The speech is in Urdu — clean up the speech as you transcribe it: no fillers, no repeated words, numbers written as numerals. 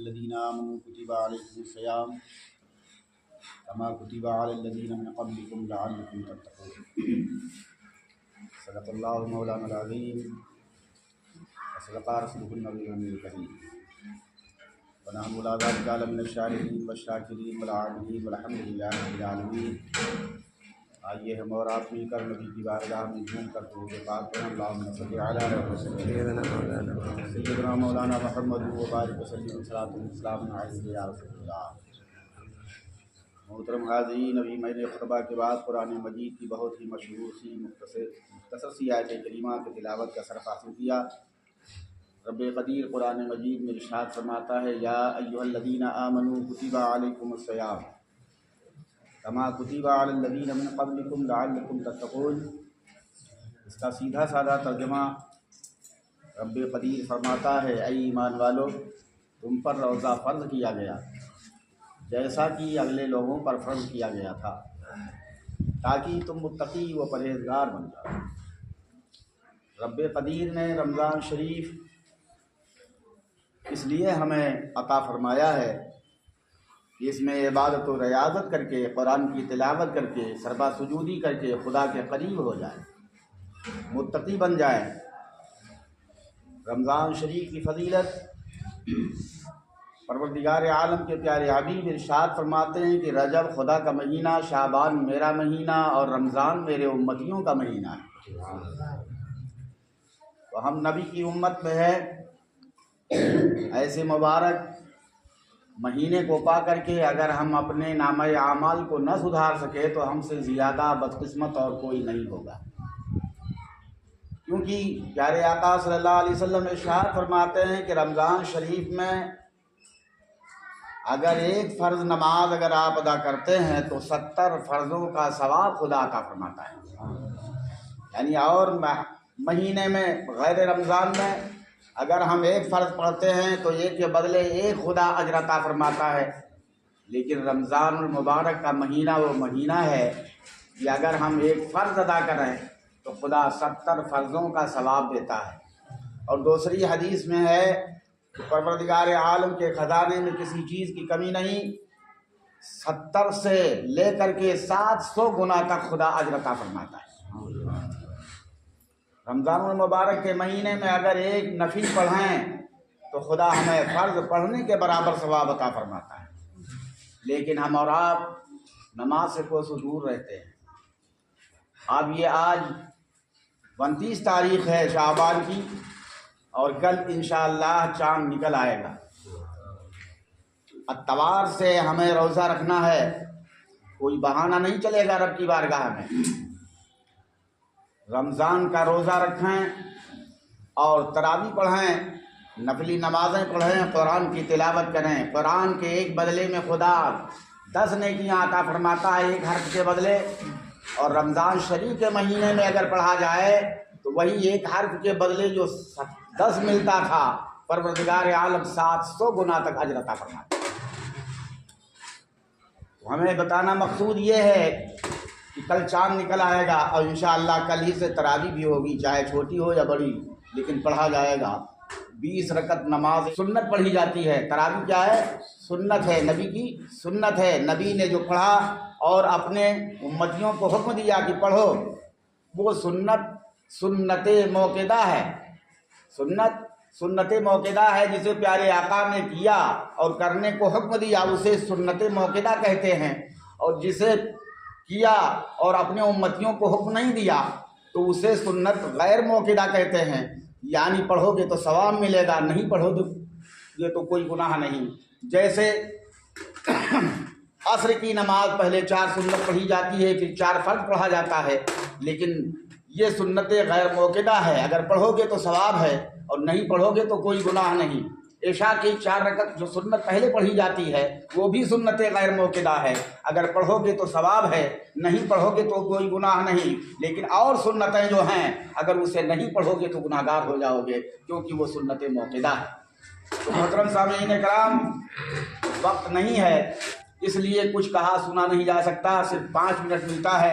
الذین آمنوا کتب علیکم الصیام کما کتب علی الذین من قبلکم لعلکم تتقون۔ صدق اللہ مولانا العظیم وصدق رسولہ النبی الکریم ونحن علی ذلک من الشاہدین والشاکرین والعاملین والحمد للہ رب العالمین۔ آئیے ہم اور آپ مل کر نبی کی بارگاہ میں جھوم کر درود پاک پڑھیں۔ اللہم صلی علی سیدنا مولانا محمد وبارک وسلم صلاۃ والسلام علیہ یا رسول اللہ۔ محترم حاضرین، ابھی میں نے خطبہ کے بعد قرآن مجید کی بہت ہی مشہور سی مختصر سی آیت کریمہ کی تلاوت کا شرف حاصل کیا۔ رب قدیر قرآن مجید میں ارشاد فرماتا ہے یا ایھا الذین آمنوا کتب علیکم الصیام کما کتب علی الذین من قبلکم لعلکم تتقون۔ اس کا سیدھا سادہ ترجمہ رب قدیر فرماتا ہے اے ایمان والو، تم پر روزہ فرض کیا گیا جیسا کہ اگلے لوگوں پر فرض کیا گیا تھا، تاکہ تم متقی و پرہیزگار بن جاؤ۔ رب قدیر نے رمضان شریف اس لیے ہمیں عطا فرمایا ہے کہ اس میں عبادت و ریاضت کر کے، قرآن کی تلاوت کر کے، سربا سجودی کر کے خدا کے قریب ہو جائے، متقی بن جائیں۔ رمضان شریف کی فضیلت پروردگار عالم کے پیارے حبیب ارشاد فرماتے ہیں کہ رجب خدا کا مہینہ، شعبان میرا مہینہ اور رمضان میرے امتیوں کا مہینہ ہے۔ تو ہم نبی کی امت میں ہے، ایسے مبارک مہینے کو پا کر کے اگر ہم اپنے نامہ اعمال کو نہ سدھار سکے تو ہم سے زیادہ بدقسمت اور کوئی نہیں ہوگا، کیونکہ پیارے آقا صلی اللہ علیہ وسلم ارشاد فرماتے ہیں کہ رمضان شریف میں اگر ایک فرض نماز اگر آپ ادا کرتے ہیں تو 70 فرضوں کا ثواب خدا عطا فرماتا ہے۔ یعنی اور مہینے میں غیر رمضان میں اگر ہم ایک فرض پڑھتے ہیں تو ایک کے بدلے ایک خدا اجر عطا فرماتا ہے، لیکن رمضان المبارک کا مہینہ وہ مہینہ ہے کہ اگر ہم ایک فرض ادا کریں تو خدا 70 فرضوں کا ثواب دیتا ہے۔ اور دوسری حدیث میں ہے کہ پروردگار عالم کے خزانے میں کسی چیز کی کمی نہیں، 70 سے لے کر کے 700 گنا تک خدا اجر عطا فرماتا ہے۔ رمضان المبارک کے مہینے میں اگر ایک نفل پڑھیں تو خدا ہمیں فرض پڑھنے کے برابر ثواب عطا فرماتا ہے، لیکن ہم اور آپ نماز سے کوسوں دور رہتے ہیں۔ اب یہ آج 29 تاریخ ہے شعبان کی، اور کل انشاءاللہ چاند نکل آئے گا۔ اتوار سے ہمیں روزہ رکھنا ہے، کوئی بہانہ نہیں چلے گا رب کی بارگاہ میں۔ رمضان کا روزہ رکھیں اور تراویح پڑھیں، نفلی نمازیں پڑھیں، قرآن کی تلاوت کریں۔ قرآن کے ایک بدلے میں خدا 10 نیکیاں عطا فرماتا ہے ایک حرف کے بدلے، اور رمضان شریف کے مہینے میں اگر پڑھا جائے تو وہی ایک حرف کے بدلے جو 10 ملتا تھا پروردگار عالم 700 گنا تک اجر عطا فرماتا ہے۔ تو ہمیں بتانا مقصود یہ ہے کہ کل چاند نکل آئے گا، اور انشاءاللہ کل ہی سے تراویح بھی ہوگی، چاہے چھوٹی ہو یا بڑی، لیکن پڑھا جائے گا۔ 20 رکعت نماز سنت پڑھی جاتی ہے۔ تراویح کیا ہے؟ سنت ہے، نبی کی سنت ہے۔ نبی نے جو پڑھا اور اپنے امتیوں کو حکم دیا کہ پڑھو، وہ سنت موقدہ ہے۔ سنت موقدہ ہے، جسے پیارے آقا نے کیا اور کرنے کو حکم دیا اسے سنت موقدہ کہتے ہیں، اور جسے کیا اور اپنے امتیوں کو حکم نہیں دیا تو اسے سنت غیر موقدہ کہتے ہیں۔ یعنی پڑھو گے تو ثواب ملے گا، نہیں پڑھو گے تو کوئی گناہ نہیں۔ جیسے عصر کی نماز پہلے 4 سنت پڑھی جاتی ہے، پھر 4 فرض پڑھا جاتا ہے، لیکن یہ سنت غیر موقدہ ہے، اگر پڑھو گے تو ثواب ہے اور نہیں پڑھو گے تو کوئی گناہ نہیں۔ عشاء کی 4 رکعت جو سنت پہلے پڑھی جاتی ہے وہ بھی سنت غیر موقدہ ہے، اگر پڑھو گے تو ثواب ہے، نہیں پڑھو گے تو کوئی گناہ نہیں۔ لیکن اور سنتیں جو ہیں اگر اسے نہیں پڑھو گے تو گناہ گار ہو جاؤ گے، کیونکہ وہ سنت موقدہ ہے۔ تو محترم سامعین کرام، وقت نہیں ہے، اس لیے کچھ کہا سنا نہیں جا سکتا، صرف 5 منٹ ملتا ہے۔